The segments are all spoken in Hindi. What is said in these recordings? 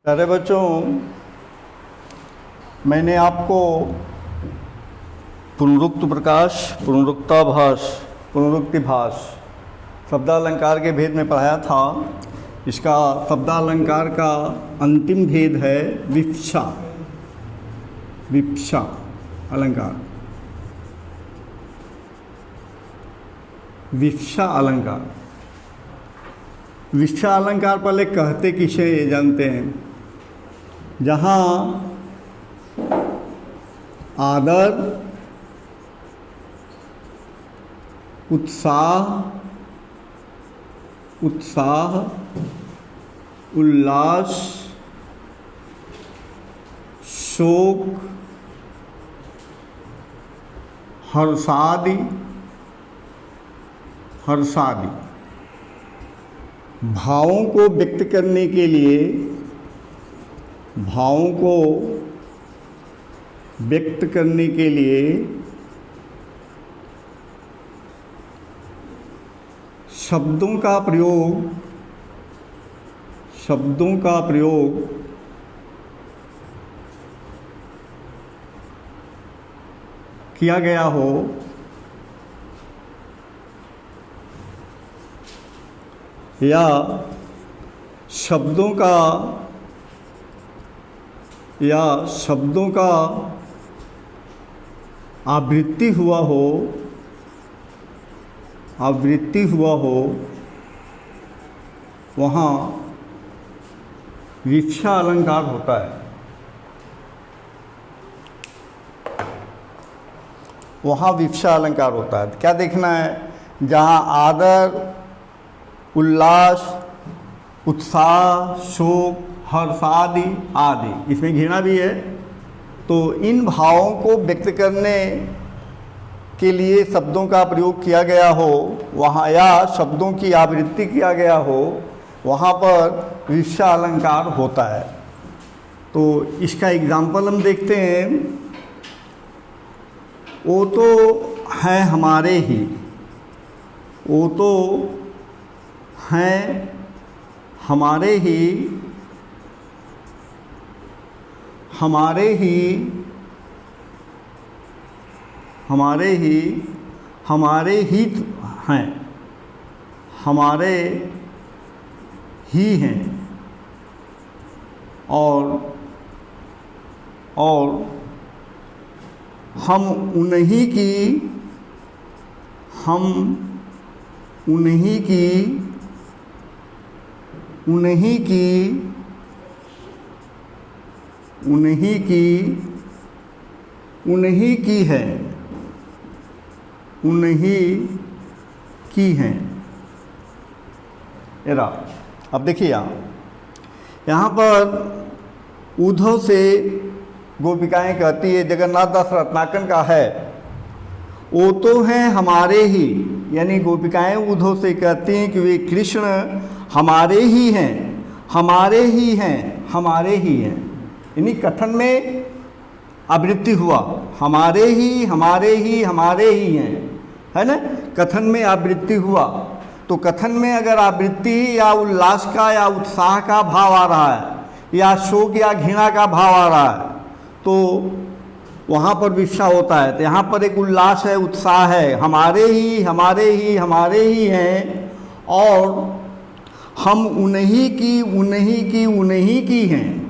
प्यारे बच्चों, मैंने आपको पुनरुक्त प्रकाश, पुनरुक्ताभास, पुनरुक्तिभास शब्दालंकार के भेद में पढ़ाया था। इसका शब्दालंकार का अंतिम भेद है विवक्षा। विवक्षा अलंकार, विवक्षा अलंकार। विवक्षा अलंकार पहले कहते किसे ये जानते हैं। जहाँ आदर, उत्साह, उल्लास, शोक, हर्षादि भावों को व्यक्त करने के लिए, शब्दों का प्रयोग किया गया हो, या शब्दों का आवृत्ति हुआ हो, वहाँ विवक्षा अलंकार होता है। वहाँ विवक्षा अलंकार होता है। क्या देखना है? जहाँ आदर, उल्लास, उत्साह, शोक, हर्ष आदि, इसमें घृणा भी है, तो इन भावों को व्यक्त करने के लिए शब्दों का प्रयोग किया गया हो वहाँ, या शब्दों की आवृत्ति किया गया हो, वहाँ पर विवक्षा अलंकार होता है। तो इसका एग्जाम्पल हम देखते हैं। वो तो हैं हमारे ही, वो तो हैं हमारे ही हैं, और हम उन्हीं की हैं। अब देखिए यहाँ पर उद्धव से गोपिकाएं कहती है, जगन्नाथ दास रत्नाकर का है, वो तो हैं हमारे ही, यानी गोपिकाएं उद्धव से कहती हैं कि वे कृष्ण हमारे ही हैं, यानी कथन में आवृत्ति हुआ, हमारे ही हैं, है ना। कथन में आवृत्ति हुआ, तो कथन में अगर आवृत्ति या उल्लास का या उत्साह का भाव आ रहा है, या शोक या घृणा का भाव आ रहा है, तो वहाँ पर विवक्षा होता है। तो यहाँ पर एक उल्लास है, उत्साह है, हमारे ही हैं, और हम उन्हीं की हैं,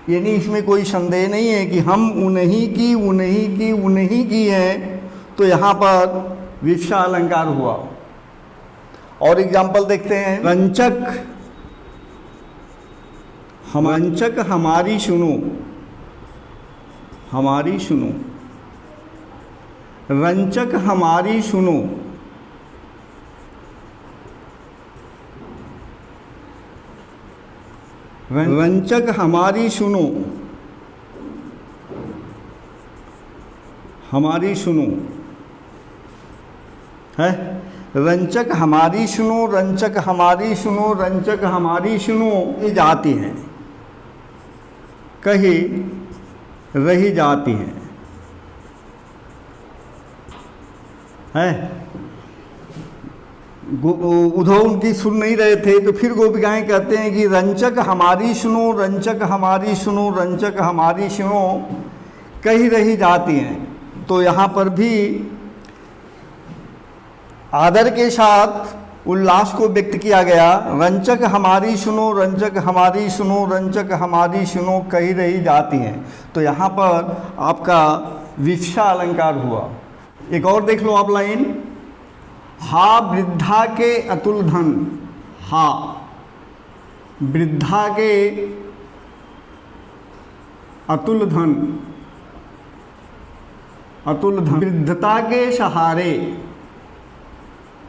यानी इसमें कोई संदेह नहीं है कि हम उन्हीं की हैं। तो यहाँ पर विवक्षा अलंकार हुआ। और एग्जाम्पल देखते हैं। रंचक हमारी सुनो, रंचक हमारी सुनो, रंचक हमारी सुनो है। रंचक हमारी सुनो ये जाती हैं, कहीं रही जाती हैं, है। उद्धव उनकी सुन नहीं रहे थे, तो फिर गोपिकाएं कहते हैं कि रंचक हमारी सुनो, रंचक हमारी सुनो, रंचक हमारी सुनो कही रही जाती हैं। तो यहाँ पर भी आदर के साथ उल्लास को व्यक्त किया गया। रंचक हमारी सुनो, रंचक हमारी सुनो, रंचक हमारी सुनो कही रही जाती हैं। तो यहाँ पर आपका विवक्षा अलंकार हुआ। एक और देख लो आप लाइन, हा वृद्धा के अतुल धन, हा वृद्धा के अतुल धन, अतुल धन, वृद्धता के सहारे,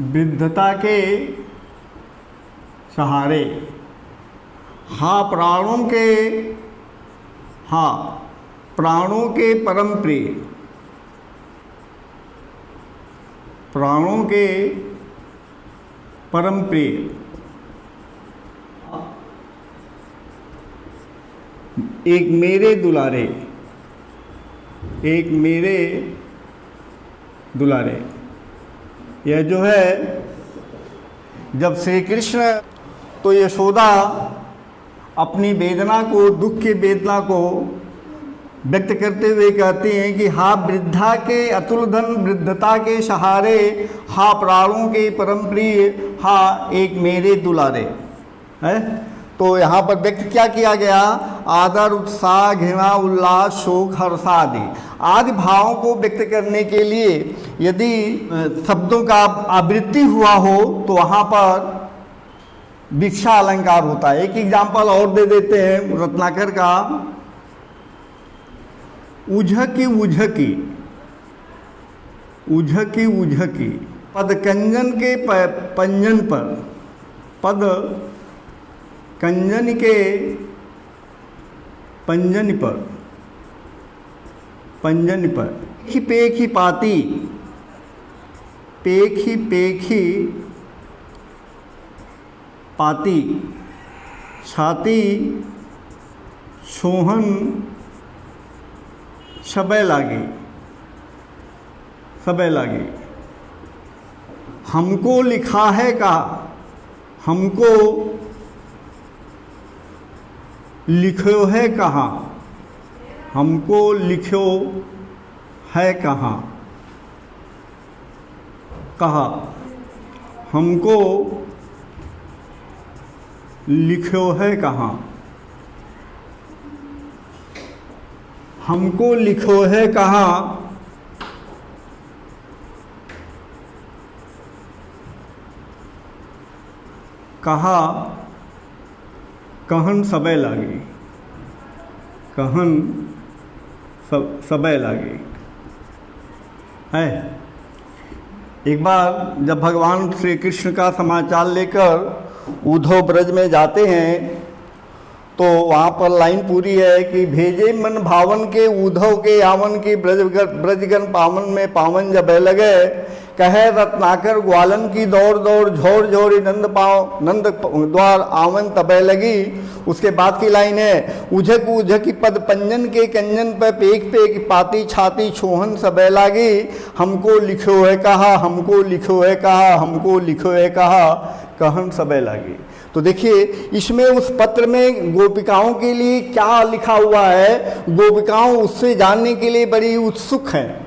वृद्धता के सहारे, हा प्राणों के, हा प्राणों के परम प्रिय, प्राणों के परम प्रिय, एक मेरे दुलारे, एक मेरे दुलारे। यह जो है जब श्री कृष्ण तो यशोदा अपनी वेदना को, दुख की वेदना को व्यक्त करते हुए कहते हैं कि हा वृद्धा के अतुल धन, वृद्धता के सहारे, हा प्राणों के परम प्रिय, हा एक मेरे दुलारे है। तो यहाँ पर व्यक्त क्या किया गया, आदर, उत्साह, घृणा, उल्लास, शोक, हर्ष आदि भावों को व्यक्त करने के लिए यदि शब्दों का आवृत्ति हुआ हो तो वहाँ पर विवक्षा अलंकार होता है। एक एग्जाम्पल और दे देते हैं रत्नाकर का, उझकी उझकी, उझकी उझकी, पद कंजन के पंजन पर, पद कंजन के पंजन पर, पंजन पर, पेखी पेखी पाती, पेखी पेखी पाती, छाती सोहन सबे लागी, सबे लागी, हमको लिखा है कहा, हमको लिखो है कहाँ, हमको लिखो है कहाँ, कहा हमको लिखो है कहाँ, हमको लिखो है कहाँ, कहा कहन सबे लागी, कहन सबे लागी है। एक बार जब भगवान श्री कृष्ण का समाचार लेकर उद्धव ब्रज में जाते हैं तो वहाँ पर लाइन पूरी है कि भेजे मन भावन के उद्धव के आवन की ब्रजगन पावन में पावन जब लगे, कहे रत्नाकर ग्वालन की दौड़ दौड़ झोर झोरी नंद पाव नंद द्वार आवन तबे लगी। उसके बाद की लाइन है, उझक उझकी पद पंजन के कंजन पे पेक पेक पाती छाती छोहन सबे लागी, हमको लिखो है कहा, हमको लिखो है कहा, हमको लिखो है कहा, कहन सबे लागी। तो देखिए इसमें उस पत्र में गोपिकाओं के लिए क्या लिखा हुआ है, गोपिकाओं उससे जानने के लिए बड़ी उत्सुक हैं,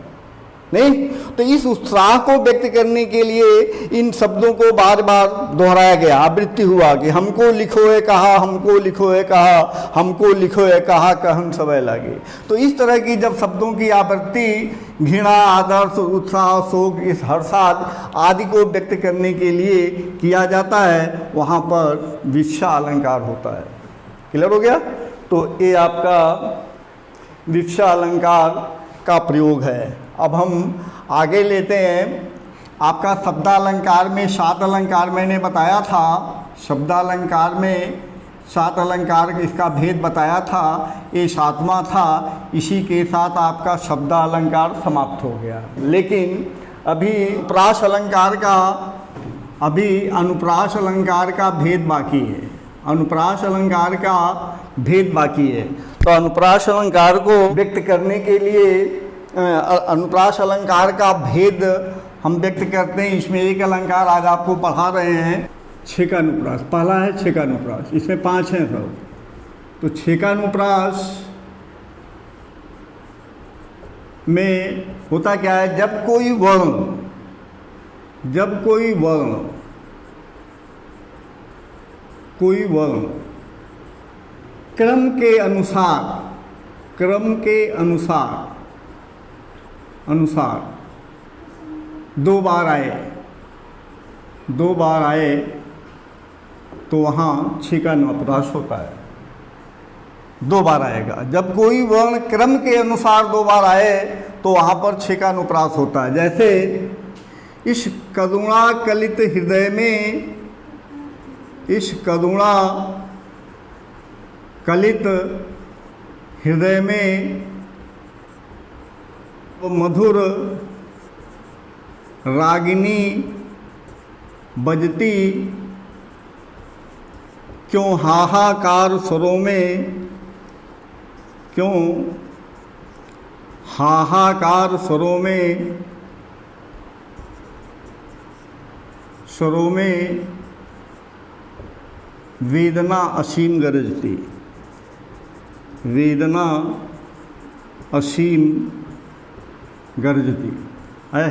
नहीं? तो इस उत्साह को व्यक्त करने के लिए इन शब्दों को बार बार दोहराया गया, आवृत्ति हुआ कि हमको लिखो है कहा, हमको लिखो है कहा, हमको लिखो है कहा, कहन सबे लागे। तो इस तरह की जब शब्दों की आवृत्ति घृणा, आदर्श, उत्साह, शोक, इस हर्षाद आदि को व्यक्त करने के लिए किया जाता है, वहाँ पर विवक्षा अलंकार होता है। क्लियर हो गया? तो ये आपका विवक्षा अलंकार का प्रयोग है। अब हम आगे लेते हैं। आपका शब्दालंकार में 7 अलंकार मैंने बताया था, शब्दालंकार में 7 अलंकार इसका भेद बताया था, ये 7वां था। इसी के साथ आपका शब्दालंकार समाप्त हो गया। लेकिन अभी अनुप्रास अलंकार का, अभी अनुप्रास अलंकार का भेद बाकी है, अनुप्रास अलंकार का भेद बाकी है। तो अनुप्रास अलंकार को व्यक्त करने के लिए अनुप्रास अलंकार का भेद हम व्यक्त करते हैं। इसमें एक अलंकार आज आपको पढ़ा रहे हैं छेकानुप्रास। पहला है छेकानुप्रास, इसमें 5 हैं सब। तो छेकानुप्रास में होता क्या है, जब कोई वर्ण क्रम के अनुसार 2 बार आए तो वहाँ छेकानुप्रास होता है। 2 बार आएगा। जब कोई वर्ण क्रम के अनुसार 2 बार आए तो वहाँ पर छेकानुप्रास होता है। जैसे इस करुणा कलित हृदय में मधुर रागिनी बजती, क्यों हाहाकार स्वरों में वेदना असीम गरजती है।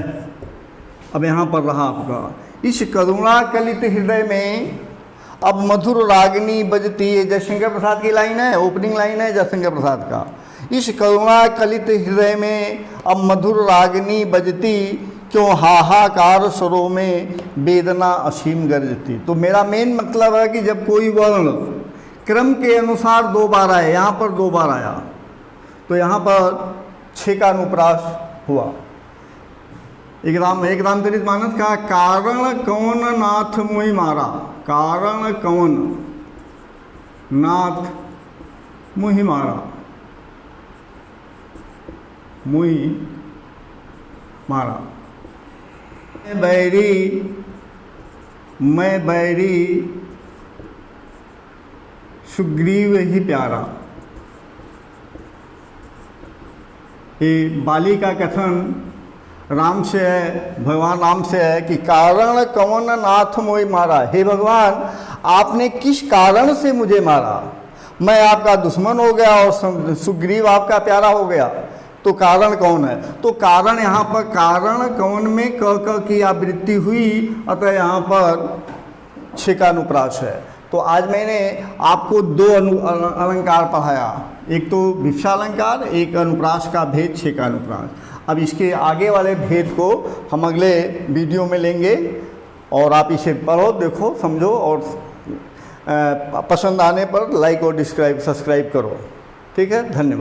अब यहाँ पर रहा आपका इस करुणा कलित हृदय में, अब मधुर रागिनी बजती है। जयशंकर प्रसाद की लाइन है, ओपनिंग लाइन है जयशंकर प्रसाद का। इस करुणा कलित हृदय में अब मधुर रागिनी बजती, क्यों हाहाकार स्वरों में वेदना असीम गरजती। तो मेरा मेन मतलब है कि जब कोई वर्ण क्रम के अनुसार 2 बार आए, यहाँ पर 2 बार आया तो यहाँ पर छेकानुप्रास हुआ। एक रामचरित मानस का कारण कौन नाथ मुहि मारा, कारण कौन नाथ मुहि मारा। मैं बैरी सुग्रीव ही प्यारा। ये बाली का कथन राम से है, भगवान राम से है कि कारण कौन नाथ मोहि मारा। हे भगवान, आपने किस कारण से मुझे मारा? मैं आपका दुश्मन हो गया और सुग्रीव आपका प्यारा हो गया, तो कारण कौन है? तो कारण यहाँ पर कारण कौन में क की आवृत्ति हुई, अतः यहाँ पर छेकानुप्रास है। तो आज मैंने आपको 2 अलंकार पढ़ाया, एक तो विवक्षालंकार, एक अनुप्रास का भेद छेकानुप्रास। अब इसके आगे वाले भेद को हम अगले वीडियो में लेंगे और आप इसे पढ़ो, देखो, समझो और पसंद आने पर लाइक और सब्सक्राइब करो। ठीक है, धन्यवाद।